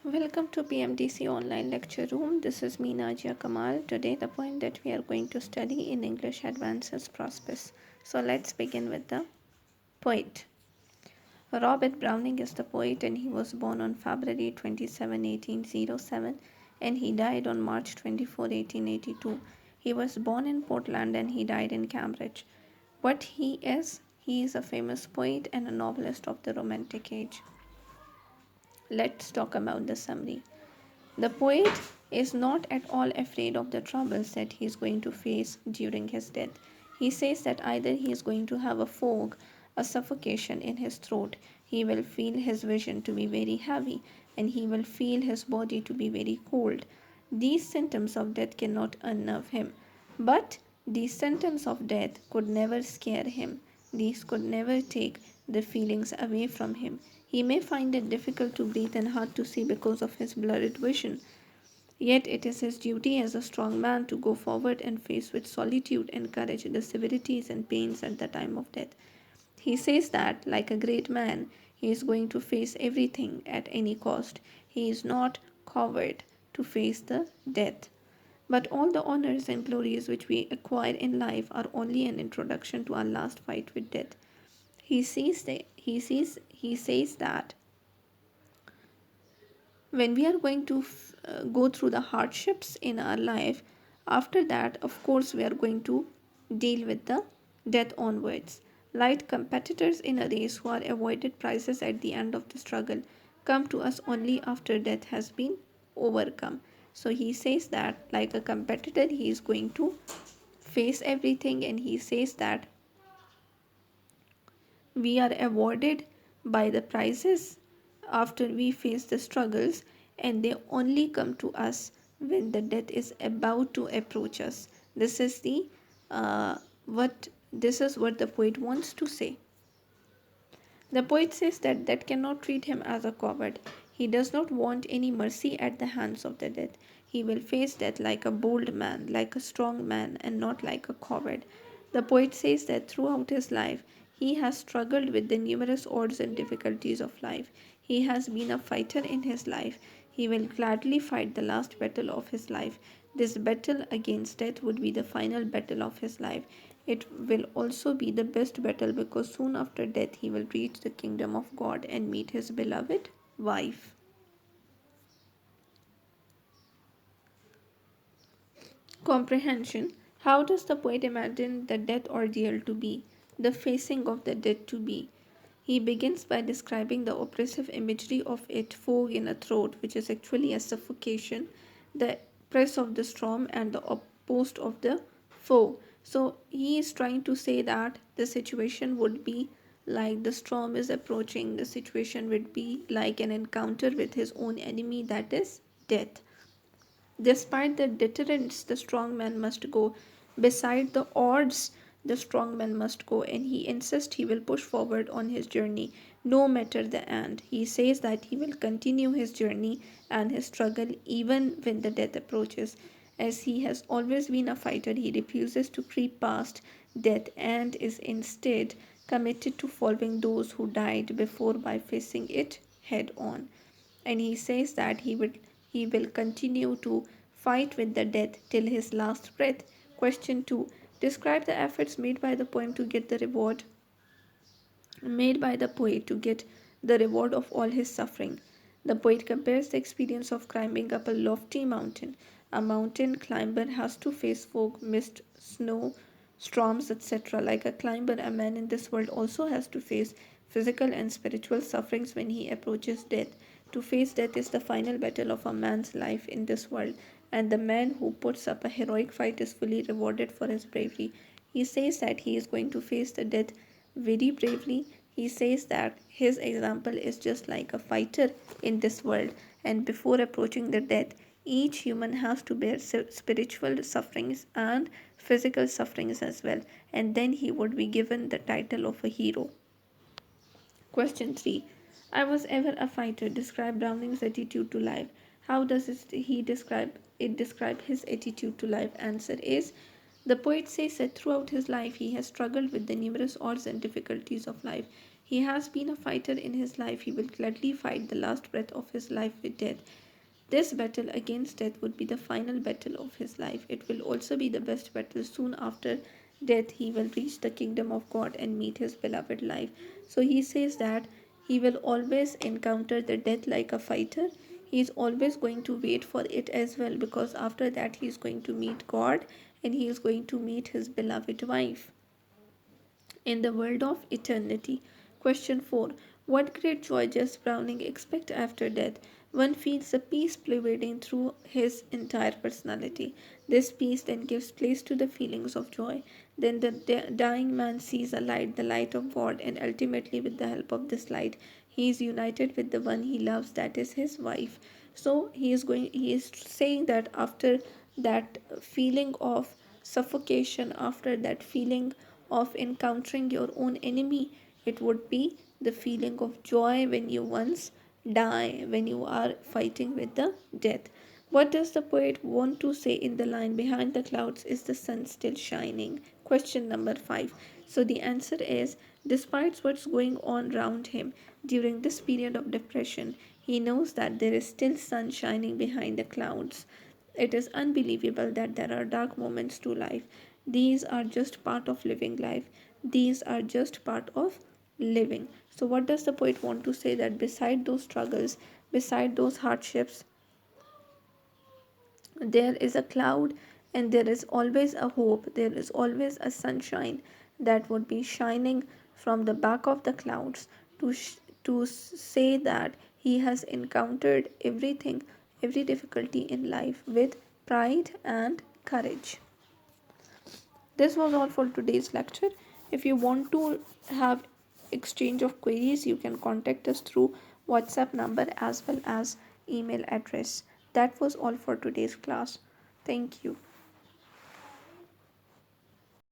Welcome to PMDC online lecture room. This is me Najia Kamal. Today the point that we are going to study in English advances Prospice. So let's begin with the poet. Robert Browning is the poet and he was born on February 27, 1807 and he died on March 24, 1882. He was born in Portland and he died in Cambridge. What he is a famous poet and a novelist of the Romantic age. Let's talk about the summary. The poet is not at all afraid of the troubles that he is going to face during his death. He says that either he is going to have a fog, a suffocation in his throat, he will feel his vision to be very heavy, and he will feel his body to be very cold. These symptoms of death cannot unnerve him. But these symptoms of death could never scare him. These could never take the feelings away from him. He may find it difficult to breathe and hard to see because of his blurred vision. Yet it is his duty as a strong man to go forward and face with solitude and courage the severities and pains at the time of death. He says that, like a great man, he is going to face everything at any cost. He is not coward to face the death. But all the honors and glories which we acquire in life are only an introduction to our last fight with death. He says that when we are going to go through the hardships in our life, after that, of course, we are going to deal with the death onwards. Light competitors in a race who are avoided prizes at the end of the struggle come to us only after death has been overcome. So he says that, like a competitor, he is going to face everything, and he says that we are awarded by the prizes after we face the struggles, and they only come to us when the death is about to approach us. This is the what the poet wants to say. The poet says that death cannot treat him as a coward. He does not want any mercy at the hands of the death. He will face death like a bold man, like a strong man, and not like a coward. The poet says that throughout his life, he has struggled with the numerous odds and difficulties of life. He has been a fighter in his life. He will gladly fight the last battle of his life. This battle against death would be the final battle of his life. It will also be the best battle because soon after death he will reach the kingdom of God and meet his beloved wife. Comprehension. How does the poet imagine the death ordeal to be, the facing of the death to be? He begins by describing the oppressive imagery of it, fog in a throat, which is actually a suffocation, the press of the storm, and the opposed of the foe. So he is trying to say that the situation would be like the storm is approaching, the situation would be like an encounter with his own enemy, that is death. Despite the deterrents, the strong man must go. Beside the odds, the strong man must go, and he insists he will push forward on his journey, no matter the end. He says that he will continue his journey and his struggle even when the death approaches. As he has always been a fighter, he refuses to creep past death and is instead committed to following those who died before by facing it head on. And he says that he will continue to fight with the death till his last breath. Question 2. Describe the efforts made by the poet to get the reward of all his suffering. The poet compares the experience of climbing up a lofty mountain. A mountain climber has to face fog, mist, snow, storms, etc. Like a climber, a man in this world also has to face physical and spiritual sufferings when he approaches death. To face death is the final battle of a man's life in this world, and the man who puts up a heroic fight is fully rewarded for his bravery. He says that he is going to face the death very bravely. He says that his example is just like a fighter in this world, and before approaching the death, each human has to bear spiritual sufferings and physical sufferings as well, and then he would be given the title of a hero. Question 3. I was ever a fighter. Describe Browning's attitude to life. How does he describe his attitude to life? Answer is, the poet says that throughout his life he has struggled with the numerous odds and difficulties of life. He has been a fighter in his life. He will gladly fight the last breath of his life with death. This battle against death would be the final battle of his life. It will also be the best battle. Soon after death, he will reach the kingdom of God and meet his beloved life. So he says that he will always encounter the death like a fighter. He is always going to wait for it as well, because after that he is going to meet God and he is going to meet his beloved wife in the world of eternity. Question 4. What great joy does Browning expect after death? One feels a peace pervading through his entire personality. This peace then gives place to the feelings of joy. Then the dying man sees a light, the light of God, and ultimately, with the help of this light, he is united with the one he loves, that is his wife. So he is saying that after that feeling of suffocation, after that feeling of encountering your own enemy, it would be the feeling of joy when you once die, when you are fighting with the death. What does the poet want to say in the line, behind the clouds is the sun still shining? Question number 5. So the answer is, despite what's going on around him during this period of depression, he knows that there is still sun shining behind the clouds. It is unbelievable that there are dark moments to life. These are just part of living life. These are just part of living. So, what does the poet want to say? That beside those struggles, beside those hardships, there is a cloud and there is always a hope. There is always a sunshine that would be shining from the back of the clouds to say that he has encountered everything, every difficulty in life with pride and courage. This was all for today's lecture. If you want to have exchange of queries, you can contact us through WhatsApp number as well as email address. That was all for today's class. Thank you.